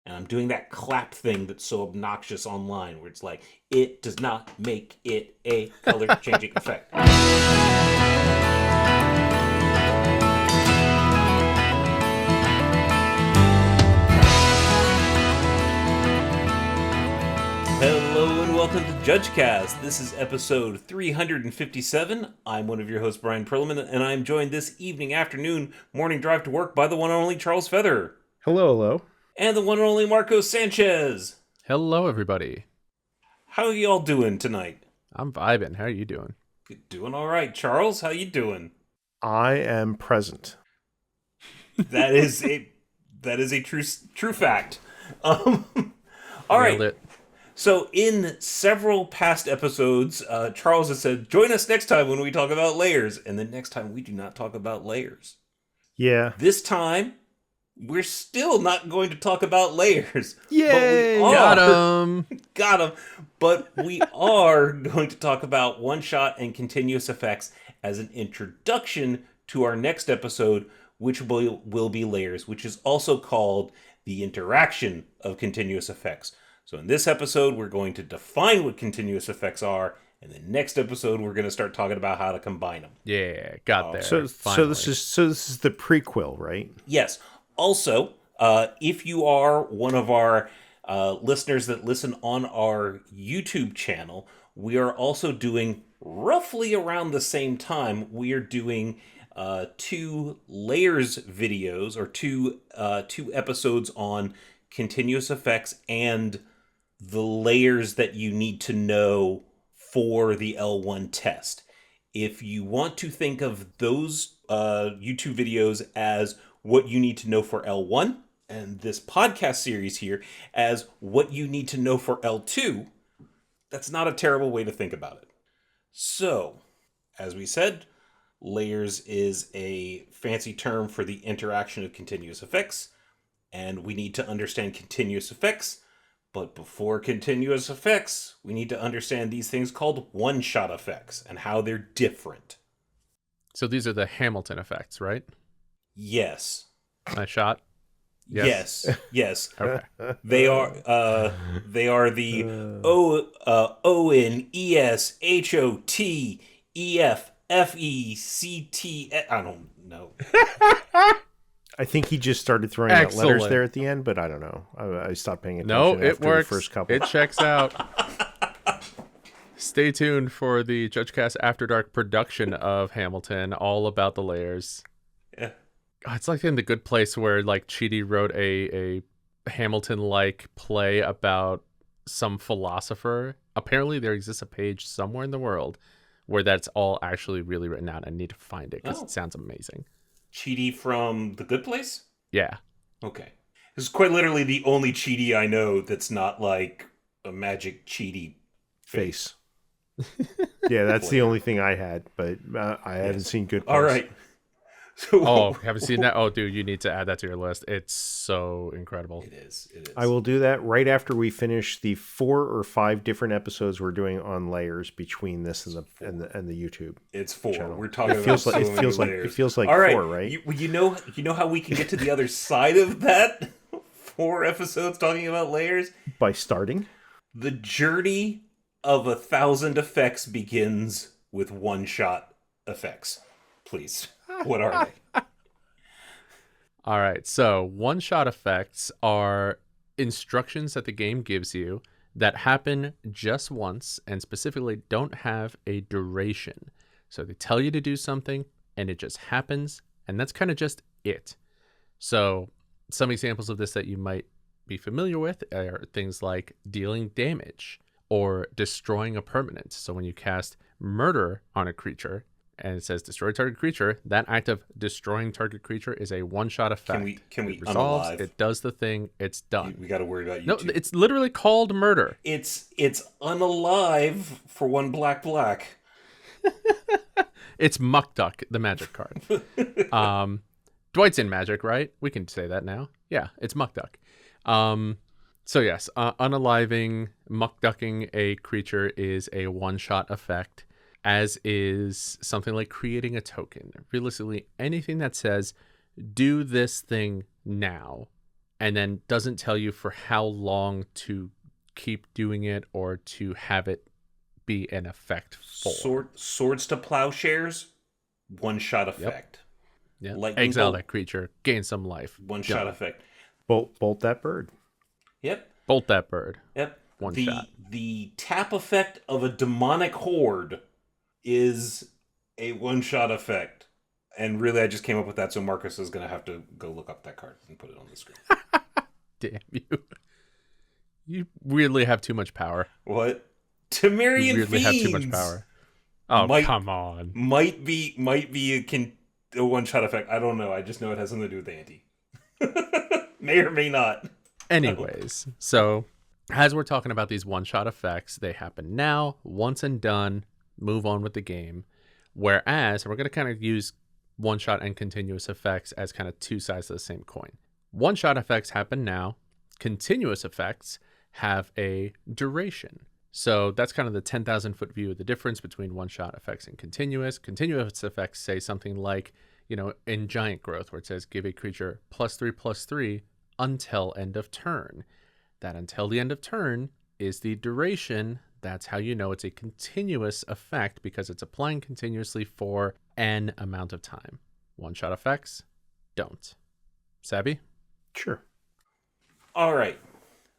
And I'm doing that clap thing that's so obnoxious online where it's like, it does not make it a color changing effect. Hello and welcome to JudgeCast. This is episode 357. I'm one of your hosts, Bryan, and I'm joined this evening, afternoon, morning drive to work by the one and only Charles Feather. Hello, hello. And the one and only Marco Sanchez. Hello, everybody. How are y'all doing tonight? I'm vibing. How are you doing? Doing all right. Charles, how you doing? I am present. That is a true fact. All right. It. So in several past episodes, Charles has said, join us next time when we talk about layers. And then next time we do not talk about layers. Yeah. This time, we're still not going to talk about layers. Yay! Got him! Got him. But we are going to talk about one-shot and continuous effects as an introduction to our next episode, which will be layers, which is also called the interaction of continuous effects. So in this episode, we're going to define what continuous effects are, and the next episode, we're going to start talking about how to combine them. Yeah, got there. So this is the prequel, right? Yes. Also, if you are one of our listeners that listen on our YouTube channel, we are also doing roughly around the same time. We are doing two layers videos or two episodes on continuous effects and the layers that you need to know for the L1 test. If you want to think of those YouTube videos as what you need to know for L1, and this podcast series here as what you need to know for L2, that's not a terrible way to think about it. So, as we said, layers is a fancy term for the interaction of continuous effects, and we need to understand continuous effects. But before continuous effects, we need to understand these things called one-shot effects and how they're different. So these are the Hamilton effects, right? Yes. Nice shot. Yes. Okay. They are the ONESHOTEFFECT. I don't know. I think he just started throwing out letters there at the end, but I don't know. I stopped paying attention. No, after it works. The first couple. It checks out. Stay tuned for the JudgeCast After Dark production of Hamilton, all about the layers. Yeah. It's like in The Good Place where like Chidi wrote a Hamilton-like play about some philosopher. Apparently there exists a page somewhere in the world where that's all actually really written out. I need to find it because it sounds amazing. Chidi from The Good Place? Yeah. Okay. This is quite literally the only Chidi I know that's not like a magic Chidi face. Yeah, that's the only thing I had, but I haven't seen Good Place. All right. So, haven't seen that? Oh, dude, you need to add that to your list. It's so incredible. It is. I will do that right after we finish the 4 or 5 different episodes we're doing on layers between this and the YouTube. It's 4. channel. We're talking about so many layers. It feels like all right. 4, right? You know how we can get to the other side of that? 4 episodes talking about layers? By starting? The journey of 1,000 effects begins with one-shot effects. Please. What are they? All right. So one-shot effects are instructions that the game gives you that happen just once and specifically don't have a duration. So they tell you to do something and it just happens, and that's kind of just it. So some examples of this that you might be familiar with are things like dealing damage or destroying a permanent. So when you cast murder on a creature and it says destroy target creature, that act of destroying target creature is a one-shot effect. Can we it resolves, unalive? It does the thing, it's done. We got to worry about YouTube. No, it's literally called murder. It's unalive for one black. It's Muck Duck, the magic card. Dwight's in Magic, right? We can say that now. Yeah, it's Muck Duck. So yes, unaliving, Muck Ducking a creature is a one-shot effect, as is something like creating a token. Realistically, anything that says, do this thing now and then doesn't tell you for how long to keep doing it or to have it be an effect for. Swords to plowshares, one-shot effect. Yeah. Lightning Exile bolt, that creature, gain some life. one-shot Done. effect. Bolt that bird. Yep. Bolt that bird. Yep. One shot. The tap effect of a demonic horde is a one-shot effect. And really, I just came up with that, so Marcus is going to have to go look up that card and put it on the screen. Damn you. You weirdly have too much power. What? You Temerian weirdly have too much Fiends power. Oh, come on. Might be a one-shot effect. I don't know. I just know it has something to do with Anti. May or may not. Anyways, so as we're talking about these one-shot effects, they happen now, once and done, move on with the game. Whereas, we're going to kind of use one-shot and continuous effects as kind of two sides of the same coin. One-shot effects happen now. Continuous effects have a duration. So that's kind of the 10,000-foot view of the difference between one-shot effects and continuous. Continuous effects say something like, in Giant Growth, where it says give a creature +3/+3 until end of turn. That until the end of turn is the duration. That's how you know it's a continuous effect, because it's applying continuously for an amount of time. One-shot effects don't. Savvy? Sure. All right.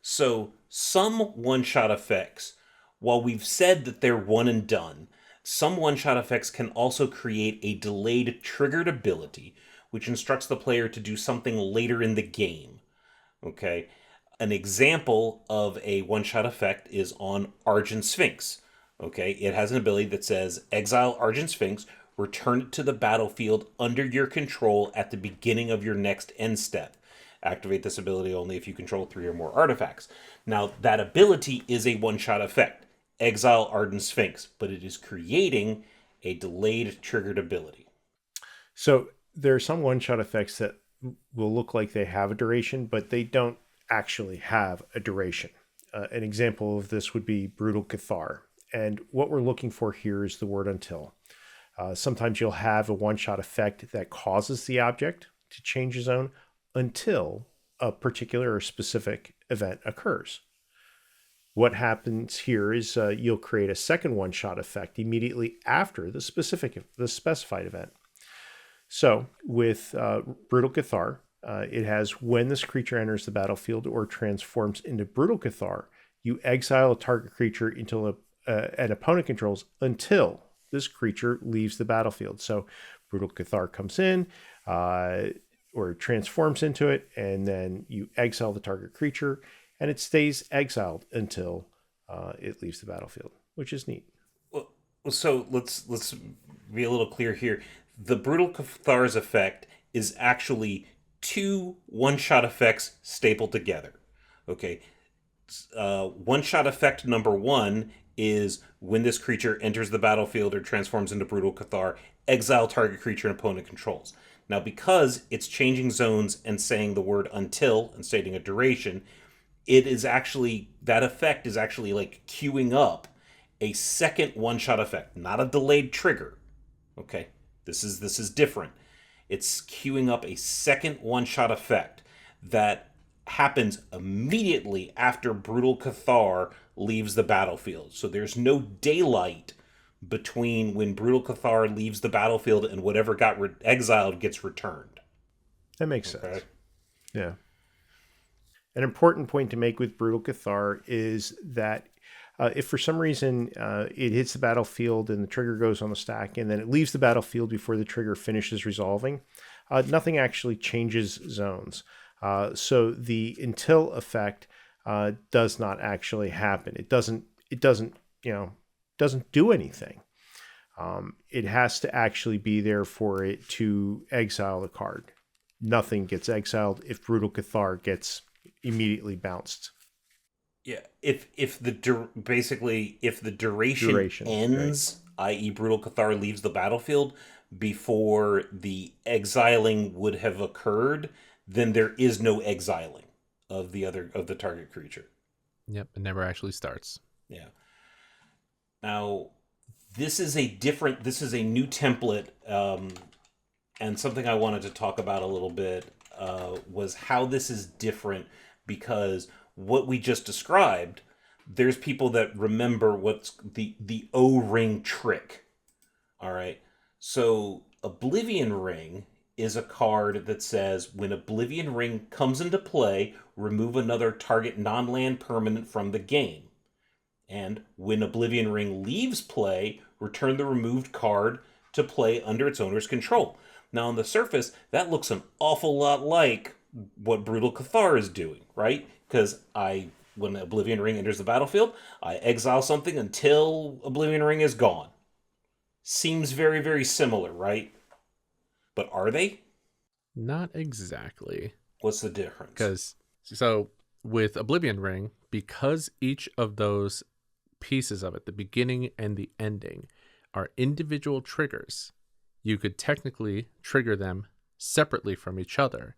So some one-shot effects, while we've said that they're one and done, some one-shot effects can also create a delayed triggered ability, which instructs the player to do something later in the game. Okay? An example of a one-shot effect is on Argent Sphinx. Okay? It has an ability that says, exile Argent Sphinx, return it to the battlefield under your control at the beginning of your next end step. Activate this ability only if you control 3 or more artifacts. Now, that ability is a one-shot effect. Exile Ardent Sphinx, but it is creating a delayed triggered ability. So there are some one-shot effects that will look like they have a duration, but they don't actually have a duration. An example of this would be Brutal Cathar. And what we're looking for here is the word until. Sometimes you'll have a one-shot effect that causes the object to change a zone until a particular or specific event occurs. What happens here is you'll create a second one-shot effect immediately after the specified event. So with Brutal Cathar, it has when this creature enters the battlefield or transforms into Brutal Cathar, you exile a target creature until an opponent controls until this creature leaves the battlefield. So Brutal Cathar comes in, or transforms into it, and then you exile the target creature, and it stays exiled until it leaves the battlefield, which is neat. Well, so let's be a little clear here. The Brutal Cathar's effect is actually two one-shot effects stapled together. Okay, one-shot effect number 1 is when this creature enters the battlefield or transforms into Brutal Cathar, exile target creature and opponent controls. Now, because it's changing zones and saying the word until and stating a duration, it is actually, that effect is actually like queuing up a second one-shot effect, not a delayed trigger. Okay, this is different. It's queuing up a second one-shot effect that happens immediately after Brutal Cathar leaves the battlefield. So there's no daylight between when Brutal Cathar leaves the battlefield and whatever got exiled gets returned. That makes sense. Yeah. An important point to make with Brutal Cathar is that if for some reason it hits the battlefield and the trigger goes on the stack and then it leaves the battlefield before the trigger finishes resolving, nothing actually changes zones. So the until effect does not actually happen. It doesn't do anything. It has to actually be there for it to exile the card. Nothing gets exiled if Brutal Cathar gets immediately bounced. Yeah, if the duration ends, right, i.e. Brutal Cathar leaves the battlefield before the exiling would have occurred, then there is no exiling of the target creature. Yep, it never actually starts. Yeah. Now, this is a new template, and something I wanted to talk about a little bit. was how this is different, because what we just described, there's people that remember what's the O-ring trick. All right. So Oblivion Ring is a card that says when Oblivion Ring comes into play, remove another target non-land permanent from the game. And when Oblivion Ring leaves play, return the removed card to play under its owner's control. Now, on the surface, that looks an awful lot like what Brutal Cathar is doing, right? Because when Oblivion Ring enters the battlefield, I exile something until Oblivion Ring is gone. Seems very, very similar, right? But are they? Not exactly. What's the difference? So with Oblivion Ring, because each of those pieces of it, the beginning and the ending, are individual triggers, you could technically trigger them separately from each other.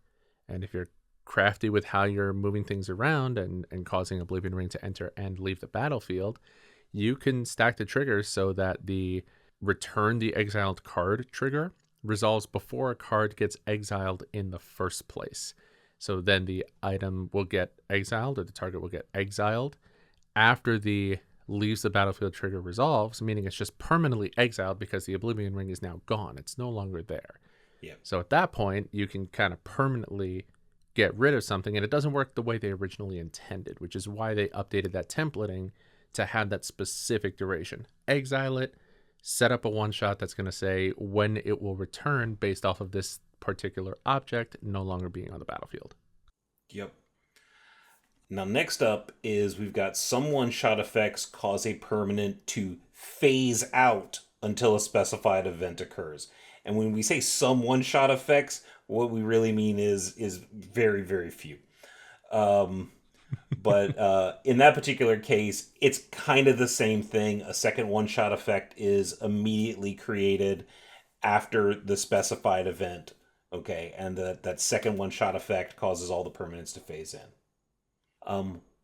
And if you're crafty with how you're moving things around and causing Oblivion Ring to enter and leave the battlefield, you can stack the triggers so that the return the exiled card trigger resolves before a card gets exiled in the first place. So then the item will get exiled, or the target will get exiled after the leaves the battlefield trigger resolves, meaning it's just permanently exiled because the Oblivion Ring is now gone. It's no longer there. Yeah. So at that point, you can kind of permanently get rid of something, and it doesn't work the way they originally intended, which is why they updated that templating to have that specific duration. Exile it, set up a one-shot that's going to say when it will return based off of this particular object no longer being on the battlefield. Yep. Now, next up is we've got some one-shot effects cause a permanent to phase out until a specified event occurs. And when we say some one-shot effects, what we really mean is very, very few. But in that particular case, it's kind of the same thing. A second one-shot effect is immediately created after the specified event. Okay, and that second one-shot effect causes all the permanents to phase in.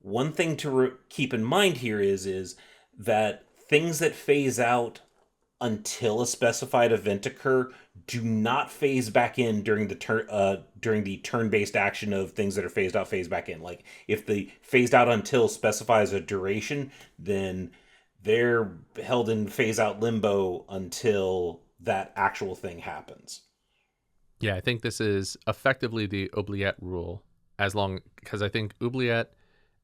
One thing to keep in mind here is that things that phase out until a specified event occur do not phase back in during the turn-based action of things that are phased out phase back in. Like if the phased out until specifies a duration, then they're held in phase out limbo until that actual thing happens. Yeah, I think this is effectively the oubliette rule, because I think oubliette,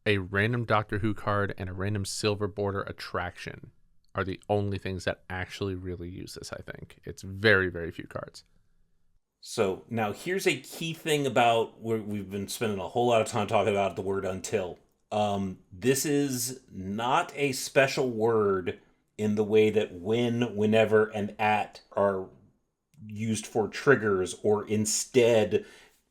a random Doctor Who card, and a random silver border attraction are the only things that actually really use this, I think. It's very, very few cards. So now here's a key thing about where we've been spending a whole lot of time talking about the word until. This is not a special word in the way that when, whenever, and at are used for triggers, or instead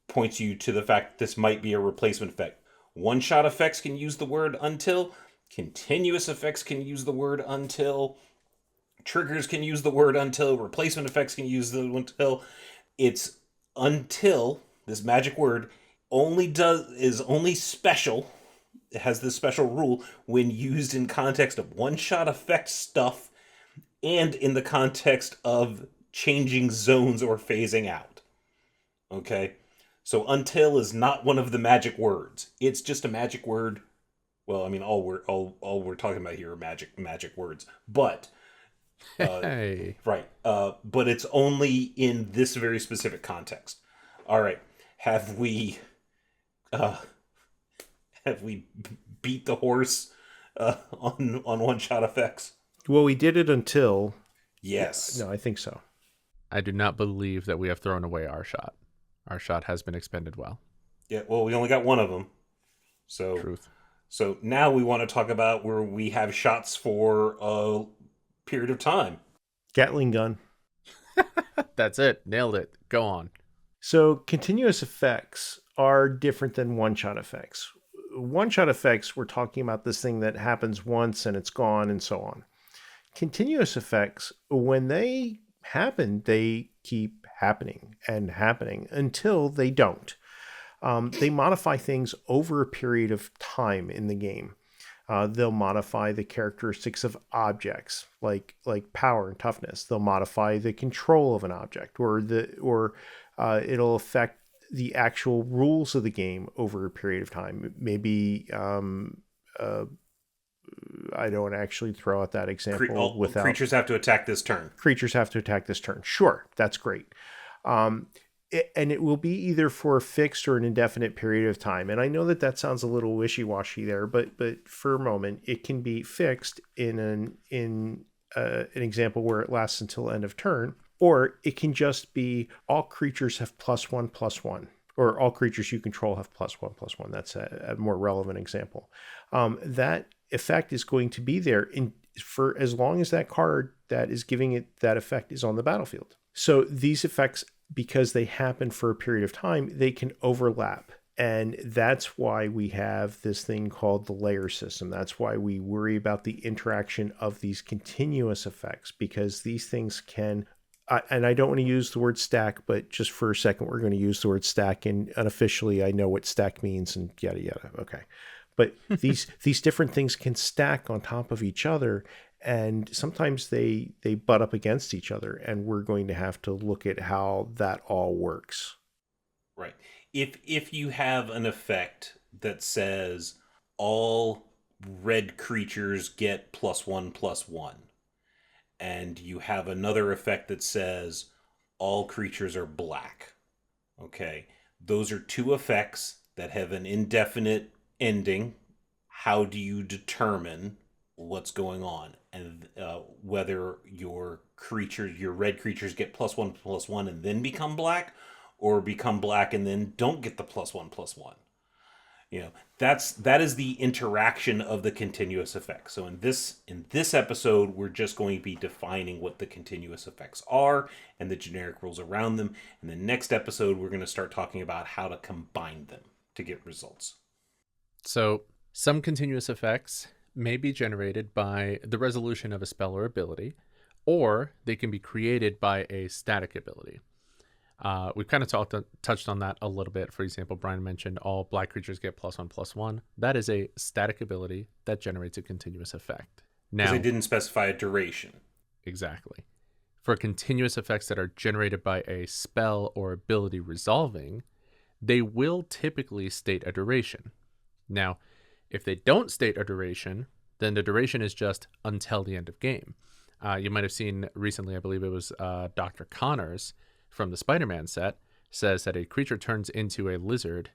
points you to the fact this might be a replacement effect. One-shot effects can use the word until. Continuous effects can use the word until. Triggers can use the word until. Replacement effects can use the until. It's until, this magic word, is only special. It has this special rule when used in context of one-shot effect stuff and in the context of changing zones or phasing out. Okay? So until is not one of the magic words. It's just a magic word. Well, I mean, all we're talking about here are magic words. But Hey. right. But it's only in this very specific context. All right. Have we beat the horse on one-shot effects? Well, we did it until. Yes. No, I think so. I do not believe that we have thrown away our shot. Our shot has been expended well. Yeah, well, we only got one of them. So, Truth. So now we want to talk about where we have shots for a period of time. Gatling gun. That's it. Nailed it. Go on. So continuous effects are different than one-shot effects. One-shot effects, we're talking about this thing that happens once and it's gone and so on. Continuous effects, when they happen, they keep happening and happening until they don't. They modify things over a period of time in the game. They'll modify the characteristics of objects, like power and toughness. They'll modify the control of an object, or it'll affect the actual rules of the game over a period of time. Maybe I don't actually throw out that example without creatures have to attack this turn. Creatures have to attack this turn. Sure, that's great. And it will be either for a fixed or an indefinite period of time. And I know that sounds a little wishy-washy there, but for a moment, it can be fixed in an example where it lasts until end of turn, or it can just be all creatures have +1/+1, or all creatures you control have +1/+1. That's a more relevant example. That effect is going to be there for as long as that card that is giving it that effect is on the battlefield. So these effects, because they happen for a period of time, they can overlap. And that's why we have this thing called the layer system. That's why we worry about the interaction of these continuous effects, because these things can, and I don't want to use the word stack, but just for a second, we're going to use the word stack. And unofficially, I know what stack means and yada, yada. Okay. But these different things can stack on top of each other, and sometimes they butt up against each other, and we're going to have to look at how that all works. Right. If you have an effect that says all red creatures get +1/+1, and you have another effect that says all creatures are black, okay, those are two effects that have an indefinite ending. How do you determine what's going on, and whether your red creatures get +1/+1 and then become black, or become black and then don't get the +1/+1? That is the interaction of the continuous effects. So in this episode, we're just going to be defining what the continuous effects are and the generic rules around them. In the next episode, we're going to start talking about how to combine them to get results. So some continuous effects may be generated by the resolution of a spell or ability, or they can be created by a static ability. We've kind of touched on that a little bit. For example, Bryan mentioned all black creatures get +1/+1. That is a static ability that generates a continuous effect. Now, because they didn't specify a duration. Exactly. For continuous effects that are generated by a spell or ability resolving, they will typically state a duration. Now, if they don't state a duration, then the duration is just until the end of game. You might have seen recently, I believe it was Dr. Connors from the Spider-Man set, says that a creature turns into a lizard,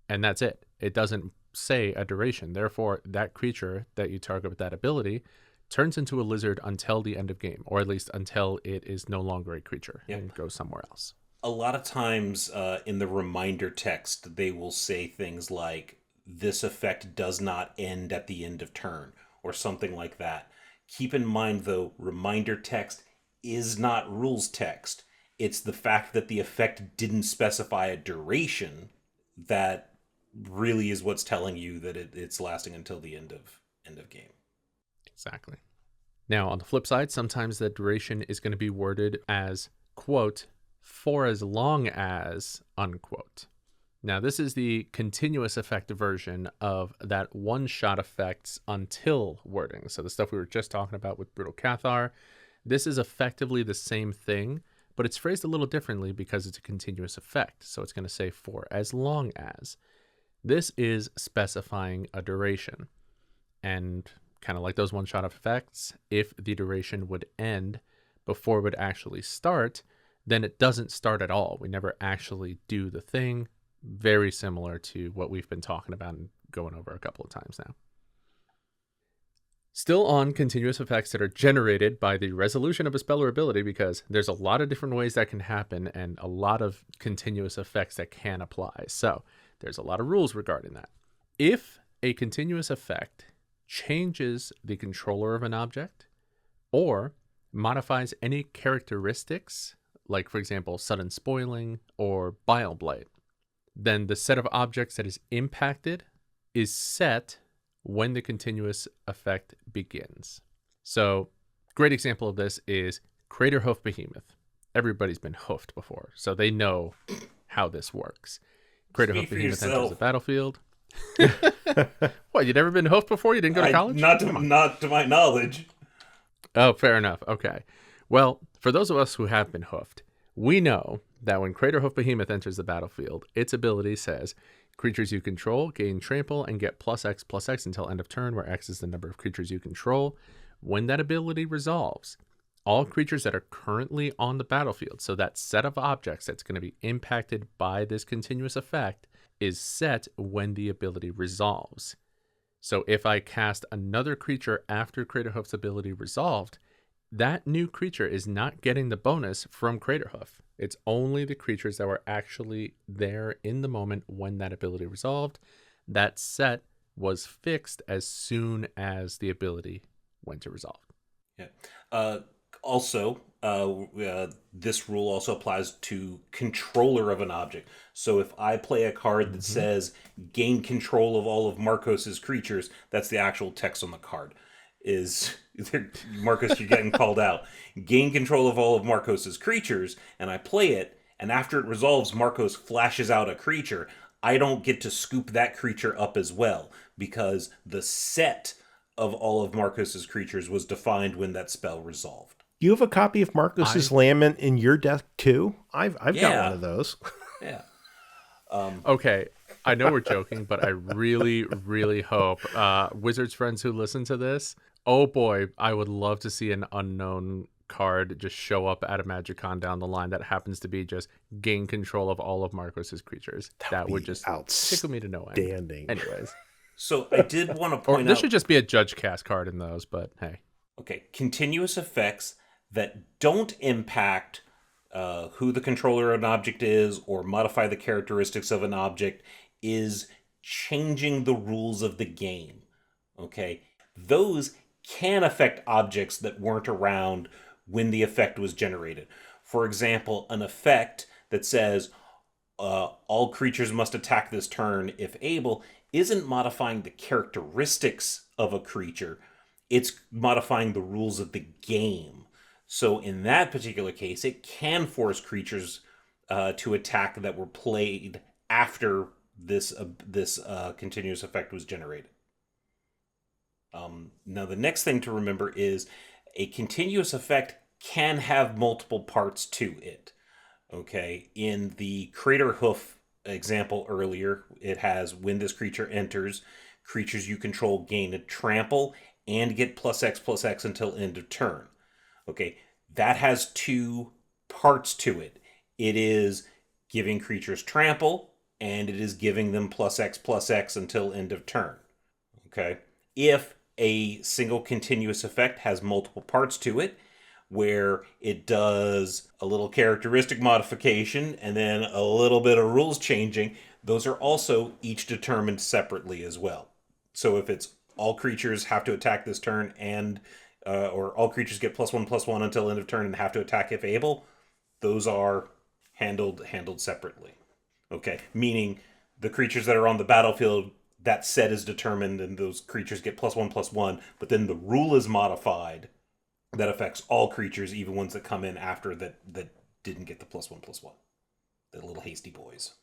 and that's it. It doesn't say a duration. Therefore, that creature that you target with that ability turns into a lizard until the end of game, or at least until it is no longer a creature and goes somewhere else. A lot of times in the reminder text, they will say things like, this effect does not end at the end of turn, or something like that. Keep in mind, though, reminder text is not rules text. It's the fact that the effect didn't specify a duration that really is what's telling you that it's lasting until the end of game. Exactly. Now, on the flip side, sometimes the duration is going to be worded as, quote, for as long as, unquote. Now, this is the continuous effect version of that one-shot effects until wording. So the stuff we were just talking about with Brutal Cathar, this is effectively the same thing, but it's phrased a little differently because it's a continuous effect. So it's going to say for as long as. This is specifying a duration. And kind of like those one-shot effects, if the duration would end before it would actually start, then it doesn't start at all. We never actually do the thing. Very similar to what we've been talking about and going over a couple of times now. Still on continuous effects that are generated by the resolution of a spell or ability, because there's a lot of different ways that can happen and a lot of continuous effects that can apply. So there's a lot of rules regarding that. If a continuous effect changes the controller of an object or modifies any characteristics, like for example, sudden spoiling or bile blight, then the set of objects that is impacted is set when the continuous effect begins. So, great example of this is Crater Hoof Behemoth. Everybody's been hoofed before, so they know how this works. Crater Hoof Behemoth enters the battlefield. What, you'd never been hoofed before? You didn't go to college? Not to my knowledge. Oh, fair enough. Okay. Well, for those of us who have been hoofed, We know that when Craterhoof Behemoth enters the battlefield, its ability says creatures you control gain trample and get +X/+X until end of turn, where X is the number of creatures you control. When that ability resolves, all creatures that are currently on the battlefield, so that set of objects that's going to be impacted by this continuous effect, is set when the ability resolves. So if I cast another creature after Craterhoof's ability resolved, that new creature is not getting the bonus from Craterhoof. It's only the creatures that were actually there in the moment when that ability resolved. That set was fixed as soon as the ability went to resolve. Yeah. Also, this rule also applies to controller of an object. So if I play a card that says gain control of all of Marcos's creatures, that's the actual text on the card. Is Marcos, you're getting called out. Gain control of all of Marcos's creatures, and I play it, and after it resolves, Marcos flashes out a creature. I don't get to scoop that creature up as well, because the set of all of Marcos's creatures was defined when that spell resolved. You have a copy of Marcos's Lament in your deck too? I've got one of those. Yeah. Okay, I know we're joking, but I really, really hope Wizards friends who listen to this, oh boy, I would love to see an unknown card just show up at a MagicCon down the line that happens to be just gain control of all of Marcos's creatures. That would just tickle me to no end. Outstanding. Anyways. So I did want to point out... There should just be a JudgeCast card in those, but hey. Okay, continuous effects that don't impact who the controller of an object is or modify the characteristics of an object is changing the rules of the game. Okay, those can affect objects that weren't around when the effect was generated. For example, an effect that says all creatures must attack this turn if able isn't modifying the characteristics of a creature. It's modifying the rules of the game. So in that particular case, it can force creatures to attack that were played after this continuous effect was generated. Now, the next thing to remember is a continuous effect can have multiple parts to it. Okay, in the Craterhoof example earlier, it has when this creature enters, creatures you control gain a trample and get +X/+X until end of turn. Okay, that has two parts to it. It is giving creatures trample, and it is giving them +X/+X until end of turn. Okay, if a single continuous effect has multiple parts to it, where it does a little characteristic modification and then a little bit of rules changing, those are also each determined separately as well. So if it's all creatures have to attack this turn and or all creatures get +1/+1 until end of turn and have to attack if able, those are handled separately. Okay, meaning the creatures that are on the battlefield, that set is determined and those creatures get +1/+1, but then the rule is modified that affects all creatures, even ones that come in after that didn't get the +1/+1. The little hasty boys.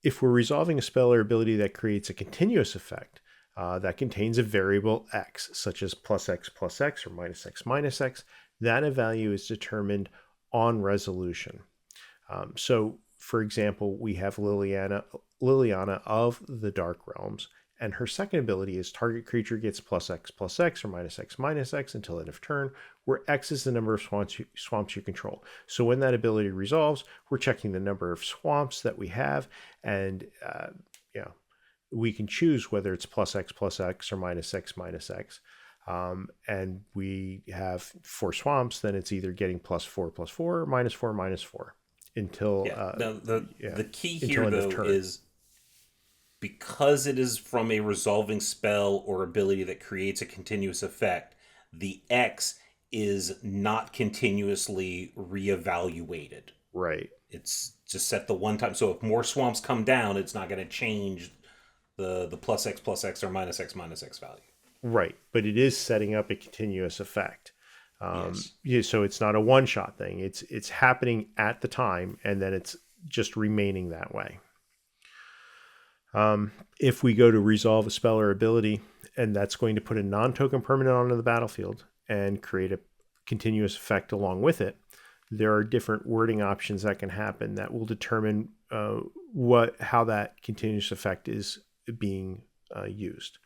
If we're resolving a spell or ability that creates a continuous effect that contains a variable X, such as +X/+X or -X/-X, that a value is determined on resolution. So, for example, we have Liliana of the Dark Realms, and her second ability is target creature gets +X/+X or -X/-X until end of turn, where X is the number of swamps you control. So when that ability resolves, we're checking the number of swamps that we have, and we can choose whether it's +X/+X or -X/-X. And we have 4 swamps, then it's either getting +4/+4 or -4/-4 until the key here though is because it is from a resolving spell or ability that creates a continuous effect, the X is not continuously reevaluated. Right. It's just set the one time. So if more swamps come down, it's not going to change the +X/+X or -X/-X value. Right, but it is setting up a continuous effect. Yes. So it's not a one-shot thing. It's happening at the time, and then it's just remaining that way. If we go to resolve a spell or ability, and that's going to put a non-token permanent onto the battlefield and create a continuous effect along with it, there are different wording options that can happen that will determine how that continuous effect is being used.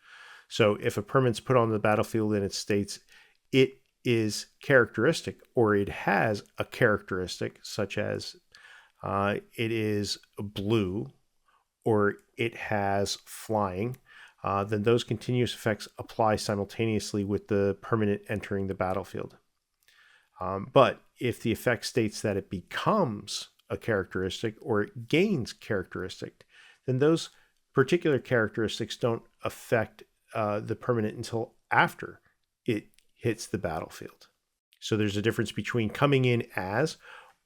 So if a permanent's put on the battlefield and it states it is characteristic, or it has a characteristic such as it is blue, or it has flying, then those continuous effects apply simultaneously with the permanent entering the battlefield. But if the effect states that it becomes a characteristic or it gains characteristic, then those particular characteristics don't affect the permanent until after it hits the battlefield. So there's a difference between coming in as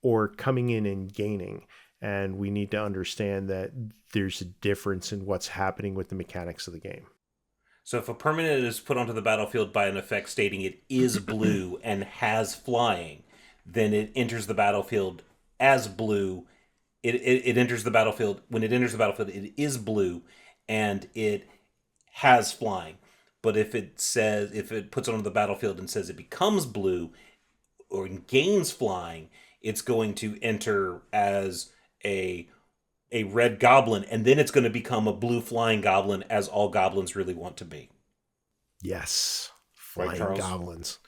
or coming in and gaining. And we need to understand that there's a difference in what's happening with the mechanics of the game. So if a permanent is put onto the battlefield by an effect stating it is blue and has flying, then it enters the battlefield as blue. It enters the battlefield. When it enters the battlefield, it is blue and it has flying. But if it puts it onto the battlefield and says it becomes blue or gains flying, it's going to enter as a red goblin, and then it's going to become a blue flying goblin, as all goblins really want to be. Yes, Right, flying goblins.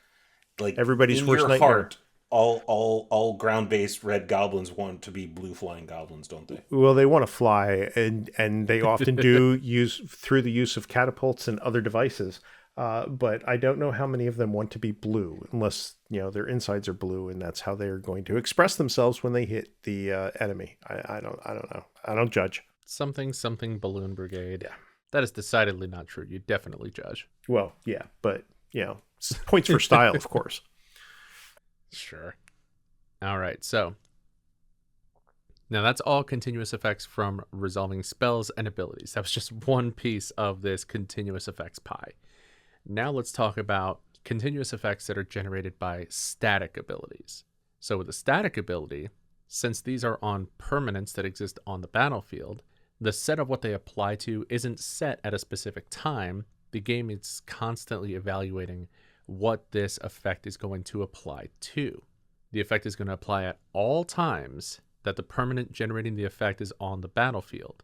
Like everybody's in worst your nightmare. heart, all ground-based red goblins want to be blue flying goblins, don't they? Well, they want to fly, and they often do use through the use of catapults and other devices. But I don't know how many of them want to be blue, unless their insides are blue, and that's how they are going to express themselves when they hit the enemy. I don't know. I don't judge. Something balloon brigade. Yeah, that is decidedly not true. You definitely judge. Well, yeah, but points for style, of course. Sure. All right, so now that's all continuous effects from resolving spells and abilities. That was just one piece of this continuous effects pie. Now let's talk about continuous effects that are generated by static abilities. So with a static ability, since these are on permanents that exist on the battlefield, the set of what they apply to isn't set at a specific time. The game is constantly evaluating what this effect is going to apply to. The effect is going to apply at all times that the permanent generating the effect is on the battlefield,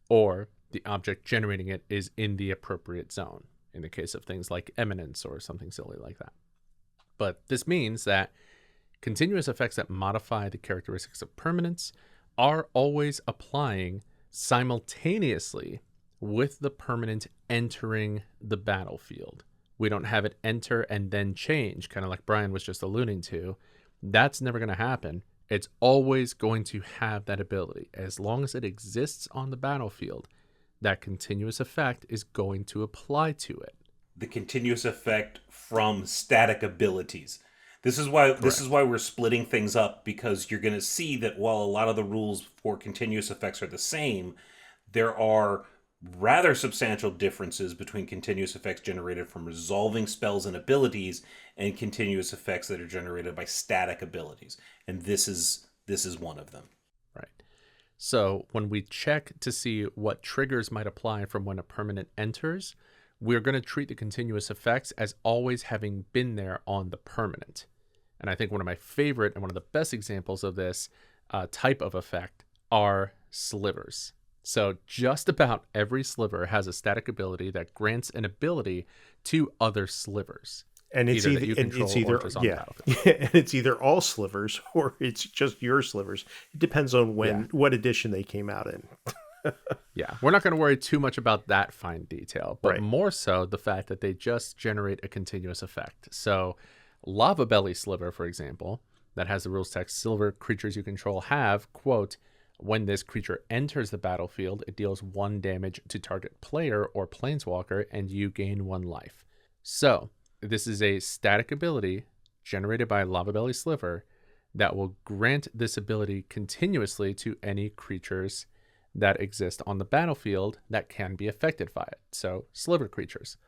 or the object generating it is in the appropriate zone, in the case of things like eminence or something silly like that. But this means that continuous effects that modify the characteristics of permanents are always applying simultaneously with the permanent entering the battlefield. We don't have it enter and then change, kind of like Bryan was just alluding to. That's never going to happen. It's always going to have that ability. As long as it exists on the battlefield, that continuous effect is going to apply to it. The continuous effect from static abilities. This is why we're splitting things up, because you're going to see that while a lot of the rules for continuous effects are the same, there are rather substantial differences between continuous effects generated from resolving spells and abilities and continuous effects that are generated by static abilities. And this is one of them. Right. So when we check to see what triggers might apply from when a permanent enters, we're going to treat the continuous effects as always having been there on the permanent. And I think one of my favorite and one of the best examples of this type of effect are slivers. So just about every sliver has a static ability that grants an ability to other slivers. And it's either all slivers or it's just your slivers. It depends on what edition they came out in. Yeah, we're not going to worry too much about that fine detail, but right. More so the fact that they just generate a continuous effect. So Lava Belly Sliver, for example, that has the rules text, silver creatures you control have, quote, when this creature enters the battlefield, it deals 1 damage to target player or planeswalker, and you gain 1 life. So this is a static ability generated by Lava Belly Sliver that will grant this ability continuously to any creatures that exist on the battlefield that can be affected by it. So sliver creatures.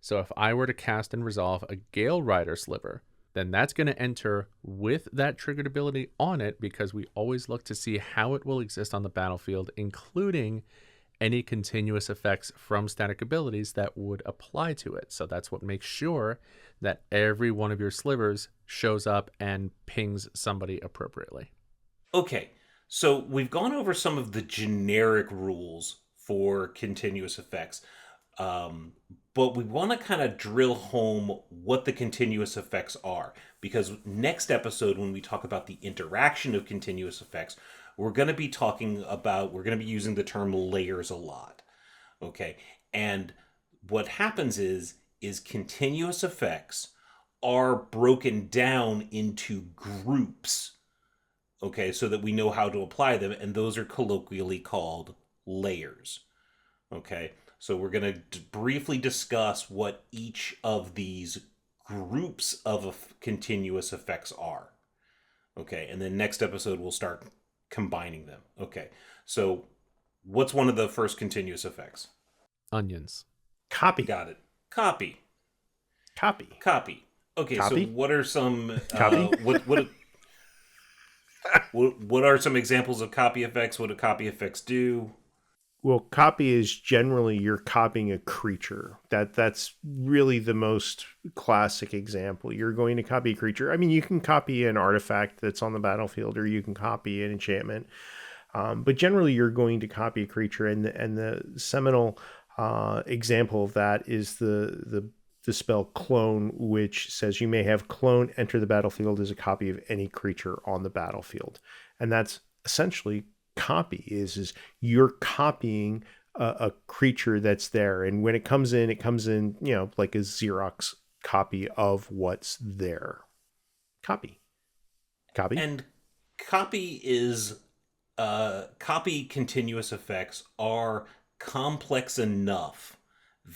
So if I were to cast and resolve a Gale Rider Sliver, then that's going to enter with that triggered ability on it, because we always look to see how it will exist on the battlefield, including any continuous effects from static abilities that would apply to it. So that's what makes sure that every one of your slivers shows up and pings somebody appropriately. Okay, so we've gone over some of the generic rules for continuous effects, but we want to kind of drill home what the continuous effects are, because next episode, when we talk about the interaction of continuous effects, we're going to be using the term layers a lot. Okay, and what happens is continuous effects are broken down into groups, okay, so that we know how to apply them, and those are colloquially called layers. Okay, so we're going to briefly discuss what each of these groups of continuous effects are. Okay, and then next episode we'll start combining them. Okay, so what's one of the first continuous effects? Onions. Copy. Got it. Copy. Copy. Copy. Okay, Copy? so what are some Copy? what are some examples of copy effects? What do copy effects do? Well, copy is generally you're copying a creature. That's really the most classic example. You're going to copy a creature. I mean, you can copy an artifact that's on the battlefield, or you can copy an enchantment. But generally, you're going to copy a creature, and the seminal example of that is the spell Clone, which says you may have Clone enter the battlefield as a copy of any creature on the battlefield, and that's essentially copy. Is you're copying a creature that's there, and when it comes in, like a Xerox copy of what's there. Copy. And copy is copy continuous effects are complex enough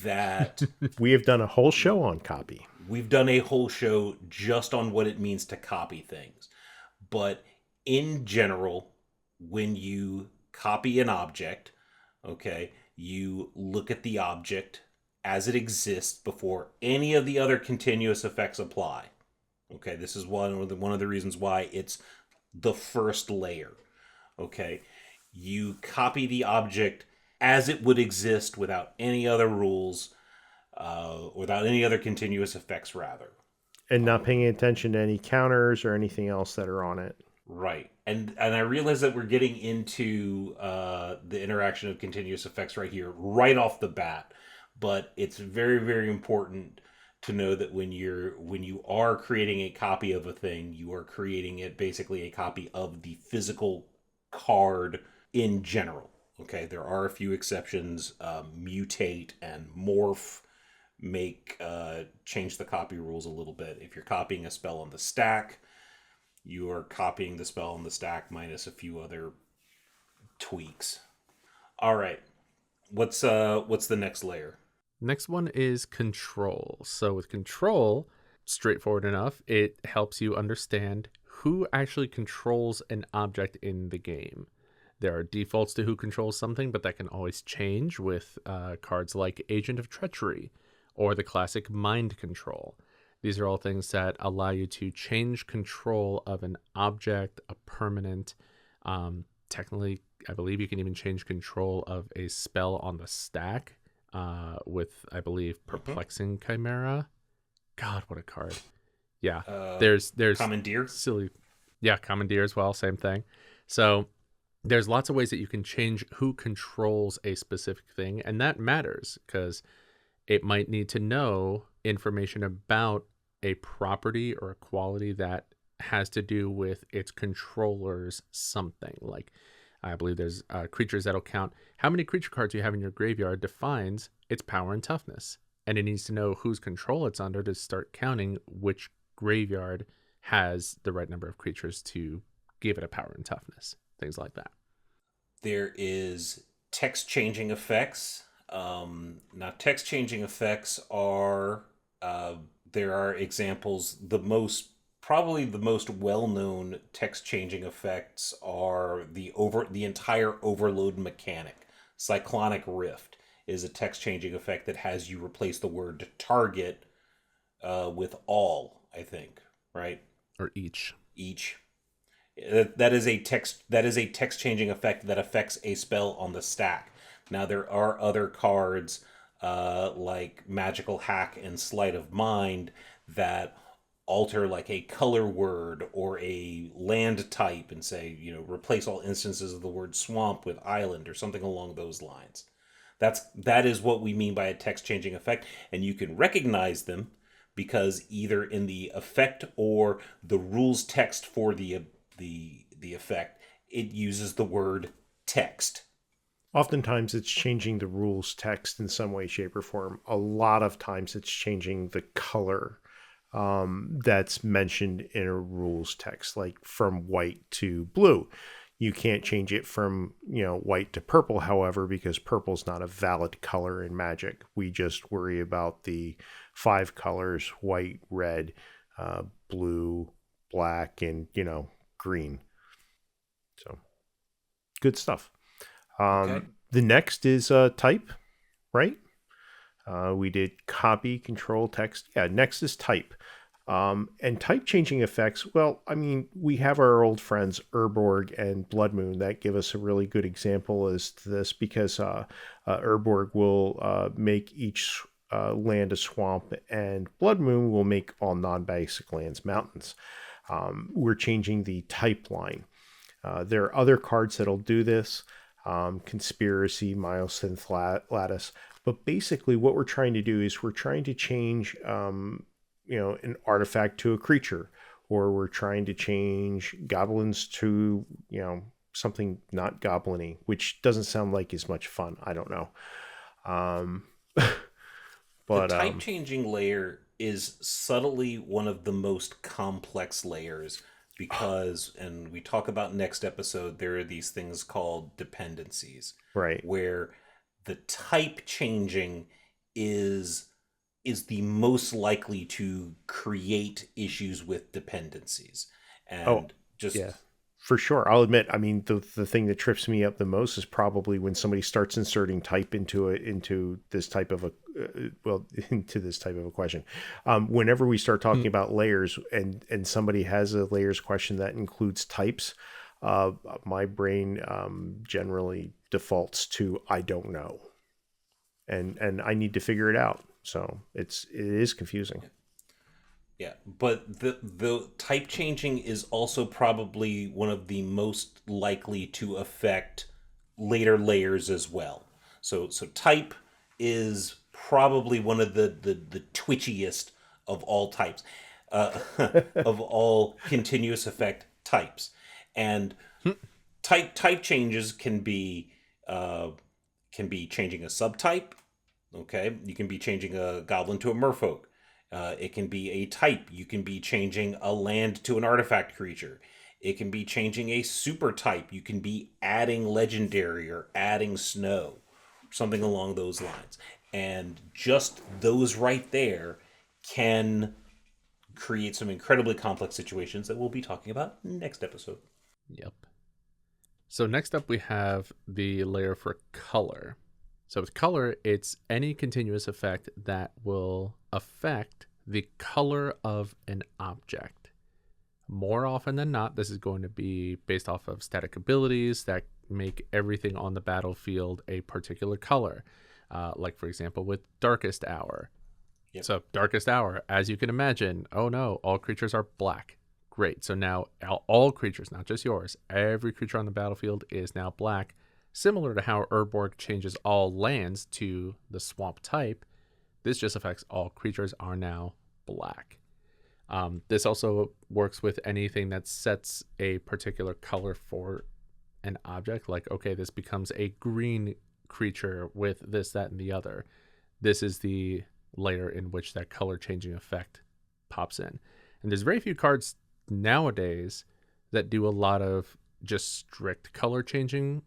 that We have done a whole show on copy. we've done a whole show just on what it means to copy things. But in general, when you copy an object, okay, you look at the object as it exists before any of the other continuous effects apply. Okay, this is one of the reasons why it's the first layer. Okay, you copy the object as it would exist without any other rules, without any other continuous effects, rather. And not paying attention to any counters or anything else that are on it. Right. And I realize that we're getting into the interaction of continuous effects right here, right off the bat. But it's very, very important to know that when you are creating a copy of a thing, you are creating it basically a copy of the physical card in general. Okay, there are a few exceptions. Mutate and morph change the copy rules a little bit. If you're copying a spell on the stack, you are copying the spell on the stack minus a few other tweaks. All right, what's the next layer? Next one is control. So with control, straightforward enough, it helps you understand who actually controls an object in the game. There are defaults to who controls something, but that can always change with cards like Agent of Treachery or the classic Mind Control. These are all things that allow you to change control of an object, a permanent. Technically, I believe you can even change control of a spell on the stack with, I believe, Perplexing Chimera. God, what a card. Yeah, there's Commandeer? silly. Yeah, Commandeer as well, same thing. So there's lots of ways that you can change who controls a specific thing, and that matters because it might need to know information about a property or a quality that has to do with its controller's something. Like, I believe there's creatures that'll count how many creature cards you have in your graveyard defines its power and toughness, and it needs to know whose control it's under to start counting which graveyard has the right number of creatures to give it a power and toughness. Things like that. There is text changing effects. Now, text changing effects are there are examples. Probably the most well-known text changing effects are the entire overload mechanic. Cyclonic Rift is a text changing effect that has you replace the word target with all, I think, right? Or each. That is a text changing effect that affects a spell on the stack. Now there are other cards like Magical Hack and Sleight of Mind that alter like a color word or a land type and say, replace all instances of the word swamp with island or something along those lines. That is what we mean by a text changing effect, and you can recognize them because either in the effect or the rules text for the effect, it uses the word text. Oftentimes it's changing the rules text in some way, shape, or form. A lot of times it's changing the color that's mentioned in a rules text, like from white to blue. You can't change it from, white to purple, however, because purple's not a valid color in Magic. We just worry about the 5 colors: white, red, blue, black, and, green. So good stuff. Okay. The next is type, right? We did copy, control, text. Yeah, next is type. And type changing effects, well, I mean, we have our old friends Urborg and Blood Moon that give us a really good example as to this, because Urborg will make each land a swamp, and Blood Moon will make all non-basic lands mountains. We're changing the type line. There are other cards that'll do this. Conspiracy, Myosynth Lattice. But basically what we're trying to do is we're trying to change, an artifact to a creature, or we're trying to change goblins to, something not goblin-y, which doesn't sound like as much fun. I don't know. But the type changing layer is subtly one of the most complex layers because, and we talk about next episode, there are these things called dependencies, right, where the type changing is the most likely to create issues with dependencies. And yeah, for sure. I'll admit, I mean, the thing that trips me up the most is probably when somebody starts inserting type into this type of a into this type of a question. Whenever we start talking about layers, and somebody has a layers question that includes types, my brain generally defaults to I don't know, and I need to figure it out. So it is confusing. Yeah, but the type changing is also probably one of the most likely to affect later layers as well. So type is probably one of the twitchiest of all types, of all continuous effect types, and type changes can be changing a subtype. Okay, you can be changing a goblin to a merfolk. It can be a type. You can be changing a land to an artifact creature. It can be changing a super type. You can be adding legendary or adding snow, something along those lines. And just those right there can create some incredibly complex situations that we'll be talking about next episode. Yep. So next up we have the layer for color. So with color, it's any continuous effect that will affect the color of an object. More often than not, this is going to be based off of static abilities that make everything on the battlefield a particular color. Like, for example, with Darkest Hour. Yep. So Darkest Hour, as you can imagine, oh no, all creatures are black. Great. So now all creatures, not just yours, every creature on the battlefield is now black. Similar to how Urborg changes all lands to the swamp type, this just affects all creatures are now black. This also works with anything that sets a particular color for an object. Like, okay, this becomes a green creature with this, that, and the other. This is the layer in which that color changing effect pops in. And there's very few cards nowadays that do a lot of just strict color changing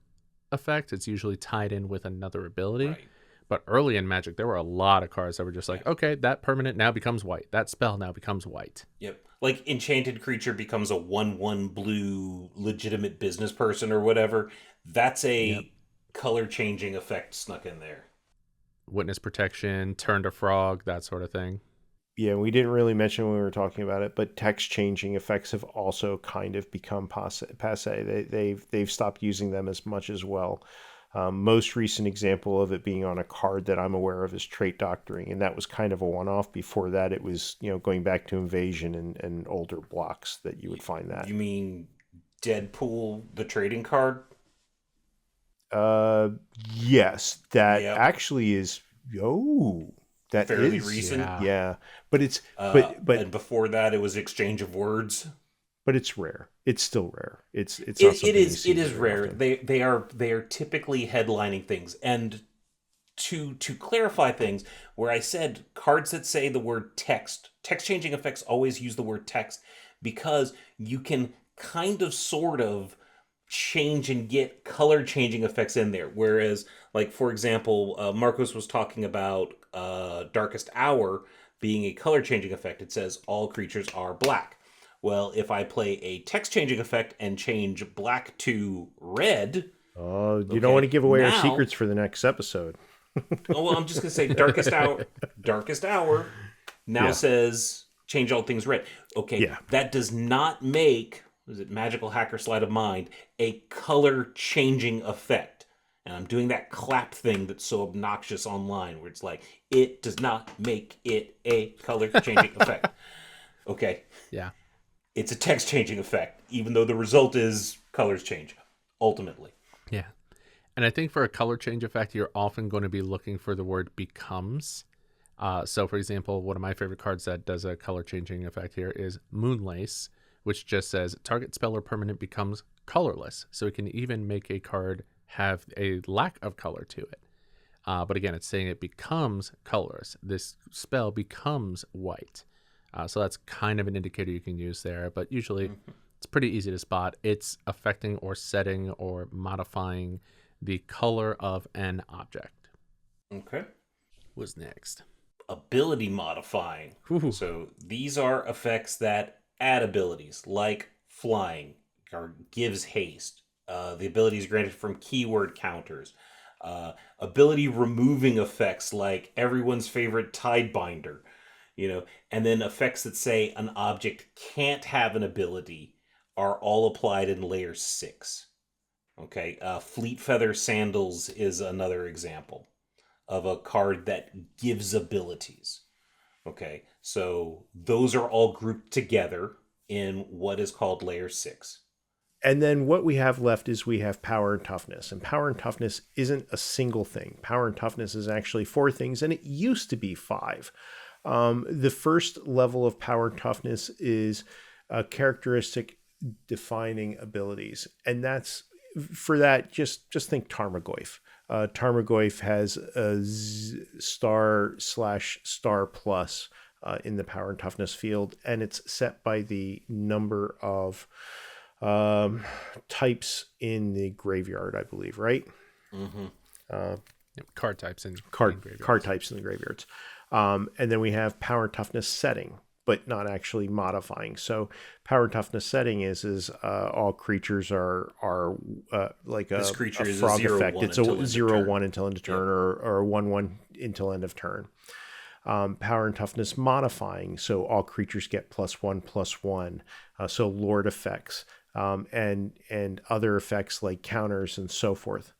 effect. It's usually tied in with another ability. Right. But early in Magic, there were a lot of cards that were just like, okay, that permanent now becomes white. That spell now becomes white. Yep. Like enchanted creature becomes a 1/1 blue legitimate business person or whatever. That's a color changing effect snuck in there. Witness protection, turn to frog, that sort of thing. Yeah, we didn't really mention when we were talking about it, but text changing effects have also kind of become passe. They've stopped using them as much as well. Most recent example of it being on a card that I'm aware of is Trait Doctoring, and that was kind of a one-off. Before that, it was going back to Invasion and older blocks that you would find that. You mean Deadpool, the trading card? Yes, that Yep. actually is. Oh, that Fairly is recent. Yeah, but it's But but before that, it was Exchange of Words. but it's rare. It's still rare. It's not It something you is see it is very rare. often. They are typically headlining things. And to clarify things, where I said cards that say the word text changing effects always use the word text because you can kind of sort of change and get color changing effects in there. Whereas, like for example, Marcos was talking about Darkest Hour being a color changing effect. It says all creatures are black. Well, if I play a text changing effect and change black to red, Oh, you don't want to give away our now, secrets for the next episode. oh well, I'm just gonna say Darkest Hour now Yeah. says change all things red. Okay, Yeah. that does not make, was it Magical Hacker Sleight of Mind, a color changing effect. And I'm doing that clap thing that's so obnoxious online where it's like, it does not make it a color changing effect. Okay. Yeah. It's a text changing effect, even though the result is colors change, ultimately. Yeah. And I think for a color change effect, you're often going to be looking for the word becomes. So, for example, one of my favorite cards that does a color changing effect here is Moonlace, which just says target spell or permanent becomes colorless. So it can even make a card have a lack of color to it. But again, it's saying it becomes colorless. This spell becomes white. So that's kind of an indicator you can use there. But usually it's pretty easy to spot. It's affecting or setting or modifying the color of an object. Okay. What's next? Ability modifying. Ooh. So these are effects that add abilities, like flying, or gives haste. The ability is granted from keyword counters. Ability removing effects like everyone's favorite Tidebinder, and then effects that say an object can't have an ability are all applied in layer 6. Okay, Fleet Feather Sandals is another example of a card that gives abilities. Okay, so those are all grouped together in what is called layer 6. And then what we have left is we have power and toughness. And power and toughness isn't a single thing. Power and toughness is actually 4 things, and it used to be 5. The first level of power and toughness is characteristic defining abilities. And that's, for that, just think Tarmogoyf. Tarmogoyf has a star/star plus in the power and toughness field, and it's set by the number of types in the graveyard, I believe, right? Mm-hmm. Card types in Card graveyards. types in the graveyards. And then we have power and toughness setting, but not actually modifying. So power and toughness setting is all creatures are like This a creature is a frog 0/1 effect. It's until a end of 0/1 turn. until end of turn, or a 1/1 until end of turn. Power and toughness modifying, so all creatures get +1/+1. So Lord effects, and other effects like counters and so forth.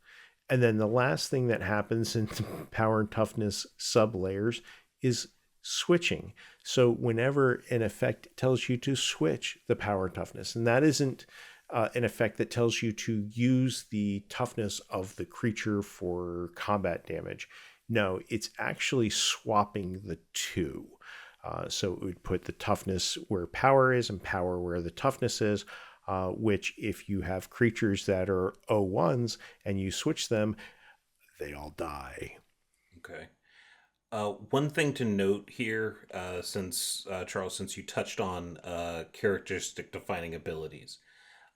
And then the last thing that happens in power and toughness sub-layers is switching. So whenever an effect tells you to switch the power and toughness, and that isn't an effect that tells you to use the toughness of the creature for combat damage. No, it's actually swapping the two. So it would put the toughness where power is and power where the toughness is, which if you have creatures that are O1s and you switch them, they all die. Okay. One thing to note here, Charles, since you touched on characteristic defining abilities.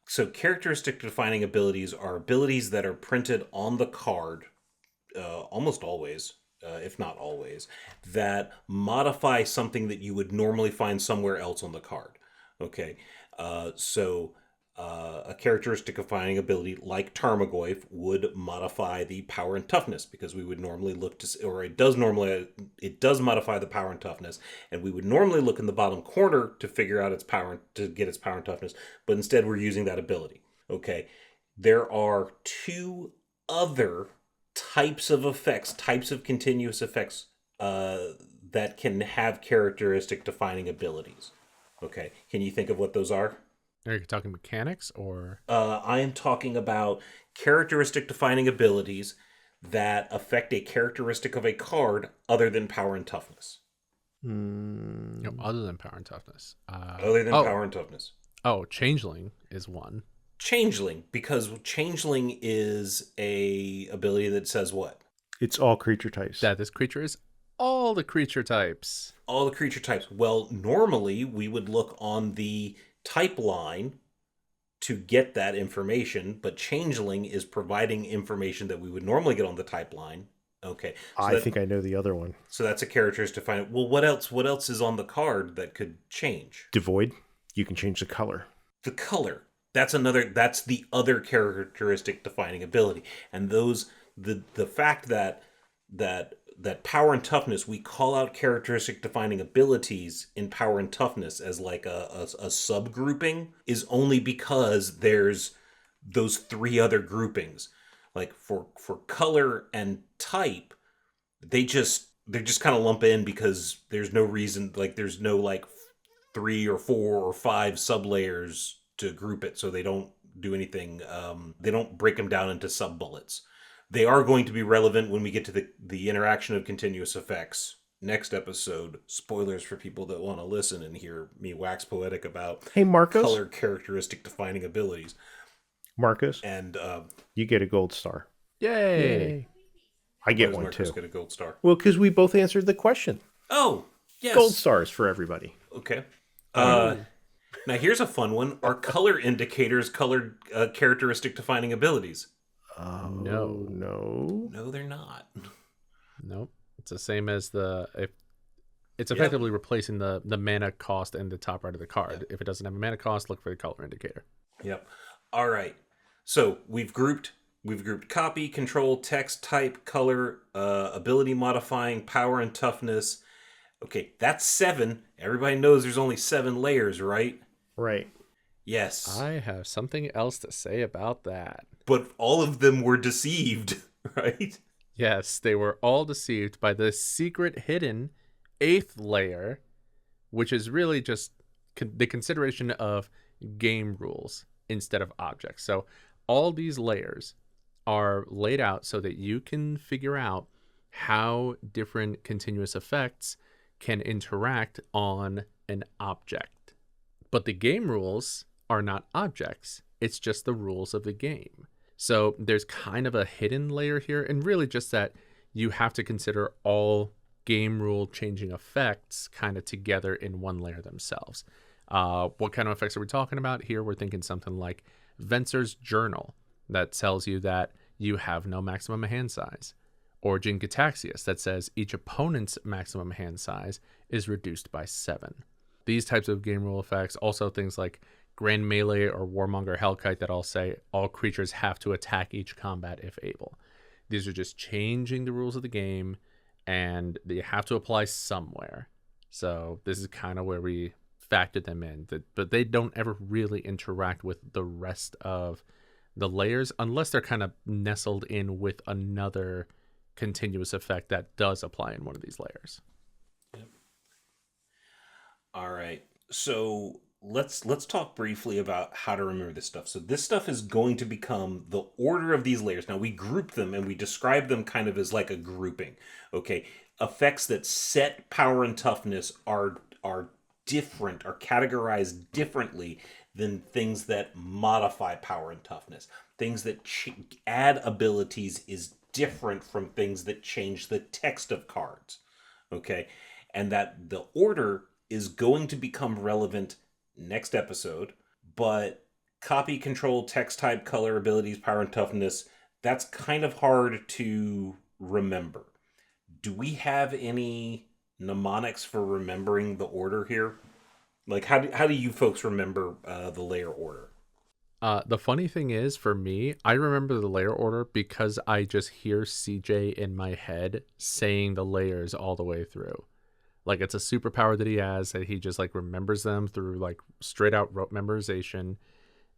So characteristic defining abilities are abilities that are printed on the card, almost always, if not always, that modify something that you would normally find somewhere else on the card. Okay, so a characteristic defining ability like Tarmogoyf would modify the power and toughness, because we would normally look to, or it does modify the power and toughness, and we would normally look in the bottom corner to figure out its power, to get its power and toughness, but instead we're using that ability. Okay, there are 2 other types of effects, types of continuous effects that can have characteristic defining abilities. Okay, can you think of what those are? Are you talking mechanics or? I am talking about characteristic defining abilities that affect a characteristic of a card other than power and toughness. No, other than power and toughness. Other than power and toughness. Oh, changeling is one. Changeling, because changeling is a ability that says what? It's all creature types. That this creature is all the creature types. All the creature types. Well, normally we would look on the type line to get that information, but changeling is providing information that we would normally get on the type line. Okay. So I think I know the other one. So that's a characteristic defining. Well, what else? What else is on the card that could change? Devoid. You can change the color. The color. That's the other characteristic defining ability. And the fact that power and toughness, we call out characteristic defining abilities in power and toughness as like a subgrouping, is only because there's those three other groupings. Like for color and type, they just kind of lump in because there's no reason, like there's no like 3 or 4 or 5 sublayers to group it, so they don't do anything. They don't break them down into sub bullets. They are going to be relevant when we get to the interaction of continuous effects next episode. Spoilers for people that want to listen and hear me wax poetic about Marcos, color characteristic defining abilities. Marcos, and you get a gold star. Yay! I get one Marcos too. Get a gold star. Well, because we both answered the question. Oh, yes. Gold stars for everybody. Okay. Now here's a fun one. Are color indicators colored characteristic defining abilities? No. No, they're not. Nope. It's the same as it's effectively replacing the mana cost in the top right of the card. Yep. If it doesn't have a mana cost, look for the color indicator. Yep. All right. So we've grouped copy, control, text, type, color, ability modifying, power, and toughness. Okay, that's 7. Everybody knows there's only 7 layers, right? Right. Yes. I have something else to say about that. But all of them were deceived, right? Yes, they were all deceived by the secret hidden 8th layer, which is really just the consideration of game rules instead of objects. So all these layers are laid out so that you can figure out how different continuous effects can interact on an object. But the game rules are not objects. It's just the rules of the game. So there's kind of a hidden layer here, and really just that you have to consider all game rule changing effects kind of together in one layer themselves. What kind of effects are we talking about here? We're thinking something like Venser's Journal that tells you that you have no maximum hand size, or Jin-Gitaxias that says each opponent's maximum hand size is reduced by 7. These types of game rule effects, also things like Grand Melee or Warmonger Hellkite that all say all creatures have to attack each combat if able. These are just changing the rules of the game, and you have to apply somewhere. So this is kind of where we factor them in, but they don't ever really interact with the rest of the layers unless they're kind of nestled in with another continuous effect that does apply in one of these layers. Yep. All right. So let's talk briefly about how to remember this stuff. So this stuff is going to become the order of these layers. Now we group them and we describe them kind of as like a grouping. Okay. Effects that set power and toughness are different, are categorized differently than things that modify power and toughness. Things that add abilities is different from things that change the text of cards. Okay. And that the order is going to become relevant next episode, but copy, control, text type, color, abilities, power, and toughness, that's kind of hard to remember. Do we have any mnemonics for remembering the order here? Like, how do you folks remember the layer order? The funny thing is, for me, I remember the layer order because I just hear CJ in my head saying the layers all the way through. Like, it's a superpower that he has that he just like remembers them through like straight out rote memorization.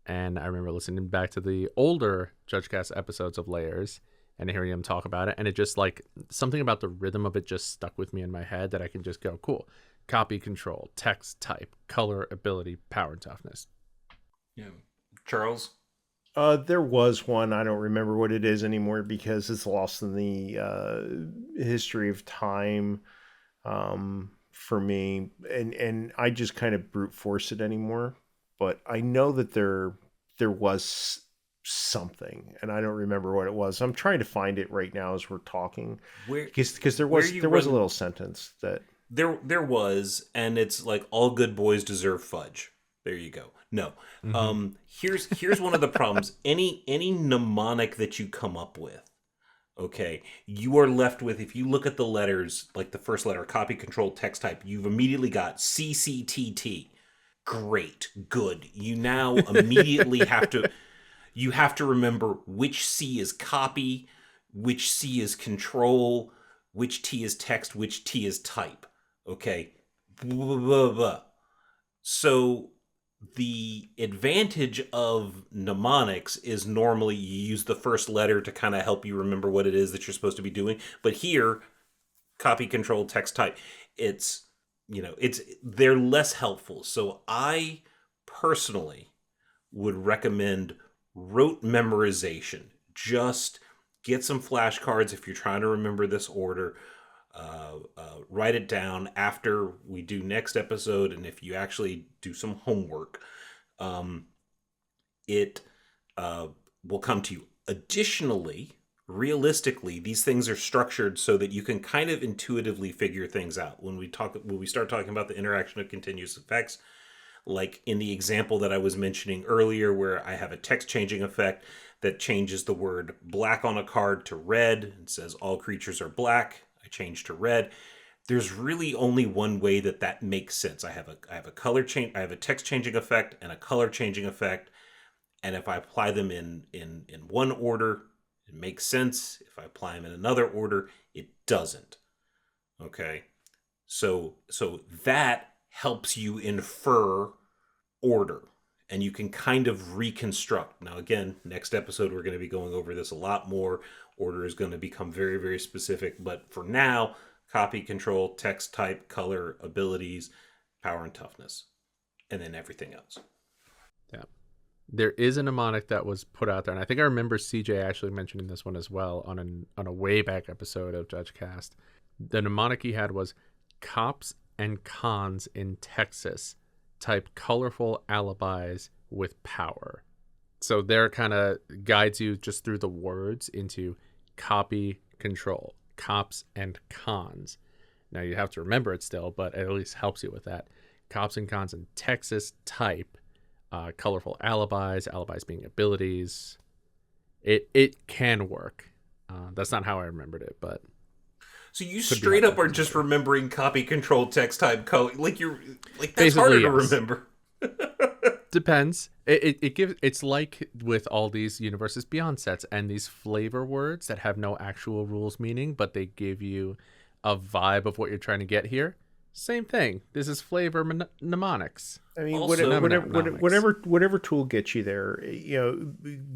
And I remember listening back to the older JudgeCast episodes of Layers and hearing him talk about it. And it just like something about the rhythm of it just stuck with me in my head that I can just go, cool. Copy control, text type, color, ability, power, and toughness. Yeah. Charles? There was one. I don't remember what it is anymore because it's lost in the history of time for me. And I just kind of brute force it anymore. But I know that there was something, and I don't remember what it was. I'm trying to find it right now as we're talking. Because there was a little sentence that there was, and it's like all good boys deserve fudge. There you go. No. Here's one of the problems. Any mnemonic that you come up with, okay, you are left with, if you look at the letters, like the first letter, copy, control, text type, you've immediately got CCTT. Great, good. You now immediately have to remember which C is copy, which C is control, which T is text, which T is type. Okay. Blah, blah, blah. So the advantage of mnemonics is normally you use the first letter to kind of help you remember what it is that you're supposed to be doing. But here, copy, control, text, type, they're less helpful. So I personally would recommend rote memorization. Just get some flashcards if you're trying to remember this order. Write it down after we do next episode, and if you actually do some homework, it will come to you. Additionally, realistically, these things are structured so that you can kind of intuitively figure things out. When we start talking about the interaction of continuous effects, like in the example that I was mentioning earlier, where I have a text changing effect that changes the word black on a card to red and says all creatures are black. I change to red. There's really only one way that makes sense. I have a color change. I have a text changing effect and a color changing effect, and if I apply them in one order, it makes sense. If I apply them in another order, it doesn't. Okay, so that helps you infer order, and you can kind of reconstruct. Now, again, next episode we're going to be going over this a lot more. Order is going to become very, very specific, but for now, copy, control, text type, color, abilities, power, and toughness, and then everything else. Yeah. There is a mnemonic that was put out there, and I think I remember CJ actually mentioning this one as well on a way back episode of JudgeCast. The mnemonic he had was cops and cons in Texas type colorful alibis with power. So there kind of guides you just through the words into copy, control, cops and cons. Now you have to remember it still, but it at least helps you with that. Cops and cons in Texas type, colorful alibis being abilities. It can work. That's not how I remembered it, but so you straight up are just remembering copy, control, text type, color. Like that's basically, harder to yes. remember. Depends. It's like with all these Universes Beyond sets and these flavor words that have no actual rules meaning, but they give you a vibe of what you're trying to get here. Same thing. This is flavor mnemonics. I mean, Also, whatever tool gets you there.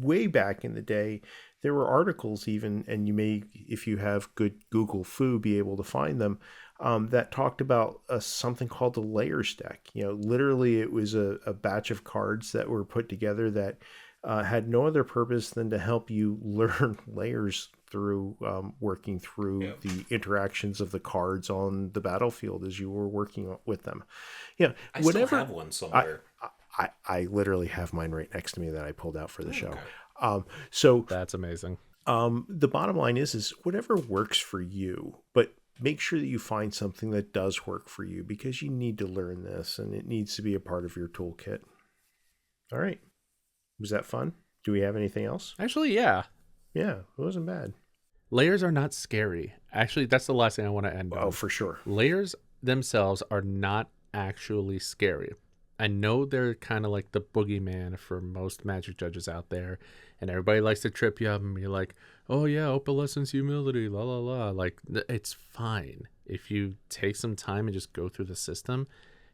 Way back in the day, there were articles even, and you may, if you have good Google Foo, be able to find them, that talked about something called the layers deck. Literally it was a batch of cards that were put together that had no other purpose than to help you learn layers through working through the interactions of the cards on the battlefield as you were working with them. I still have one somewhere. I literally have mine right next to me that I pulled out for the show. So that's amazing. The bottom line is whatever works for you, but make sure that you find something that does work for you, because you need to learn this and it needs to be a part of your toolkit. All right. Was that fun? Do we have anything else? Actually, yeah. Yeah, it wasn't bad. Layers are not scary. Actually, that's the last thing I want to end on. Oh, for sure. Layers themselves are not actually scary. I know they're kind of like the boogeyman for most Magic judges out there, and everybody likes to trip you up and be like, oh yeah, opalescence humility, la la la. Like, it's fine. If you take some time and just go through the system,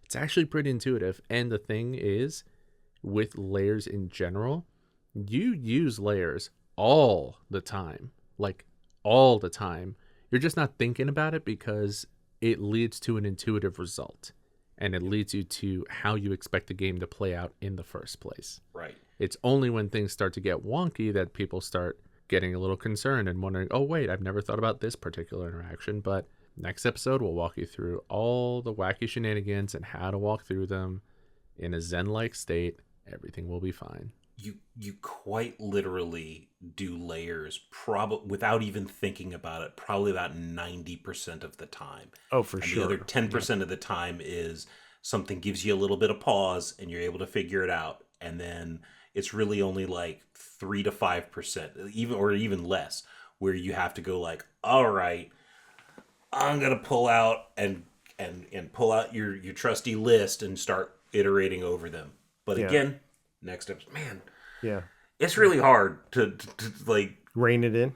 it's actually pretty intuitive. And the thing is, with layers in general, you use layers all the time, like all the time. You're just not thinking about it because it leads to an intuitive result, and it leads you to how you expect the game to play out in the first place. Right. It's only when things start to get wonky that people start getting a little concerned and wondering, oh, wait, I've never thought about this particular interaction. But next episode, we'll walk you through all the wacky shenanigans and how to walk through them in a Zen-like state. Everything will be fine. You quite literally do layers without even thinking about it, probably about 90% of the time. Oh, for and sure. The other 10% of the time is something gives you a little bit of pause and you're able to figure it out. And then it's really only like 3 to 5%, even less, where you have to go like, all right, I'm gonna pull out and pull out your trusty list and start iterating over them. But again, next episode, man, it's really hard to like rein it in,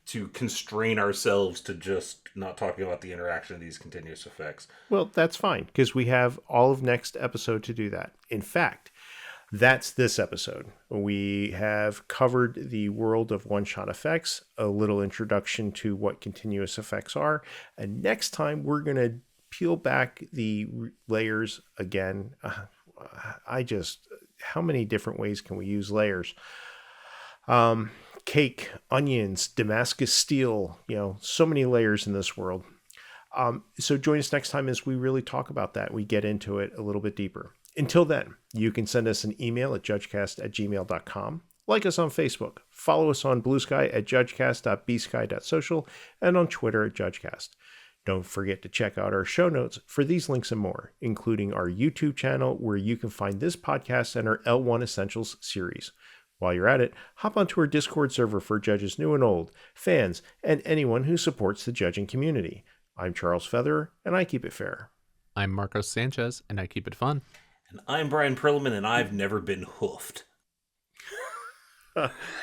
to constrain ourselves to just not talking about the interaction of these continuous effects. Well, that's fine, because we have all of next episode to do that. In fact, that's this episode. We have covered the world of one-shot effects, a little introduction to what continuous effects are, and next time we're going to peel back the layers again. How many different ways can we use layers? Cake, onions, Damascus steel, so many layers in this world. So join us next time as we really talk about that. We get into it a little bit deeper. Until then, you can send us an email at judgecast@gmail.com. Like us on Facebook. Follow us on BlueSky at judgecast.bsky.social and on Twitter at JudgeCast. Don't forget to check out our show notes for these links and more, including our YouTube channel where you can find this podcast and our L1 Essentials series. While you're at it, hop onto our Discord server for judges new and old, fans, and anyone who supports the judging community. I'm Charles Featherer, and I keep it fair. I'm Marcos Sanchez, and I keep it fun. And I'm Bryan Prelude, and I've never been hoofed.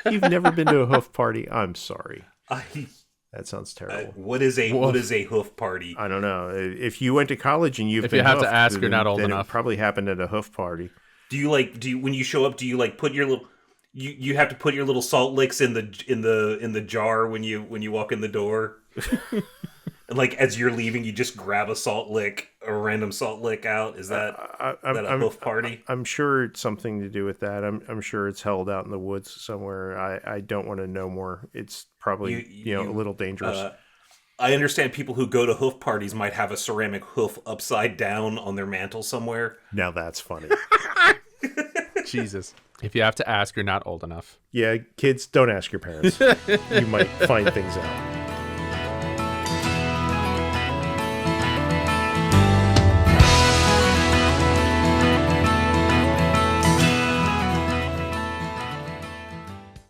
You've never been to a hoof party? I'm sorry. That sounds terrible. What is a hoof party? I don't know. If you went to college and if you have to ask, you're not old enough. It probably happened at a hoof party. Do you when you show up? Do you like put your little? You have to put your little salt licks in the jar when you walk in the door. And like as you're leaving, you just grab a random salt lick out. Is that a hoof party? I'm sure it's something to do with that. I'm sure it's held out in the woods somewhere. I don't want to know more. It's probably a little dangerous. I understand people who go to hoof parties might have a ceramic hoof upside down on their mantle somewhere. Now that's funny. Jesus. If you have to ask, you're not old enough. Yeah, kids, don't ask your parents. You might find things out.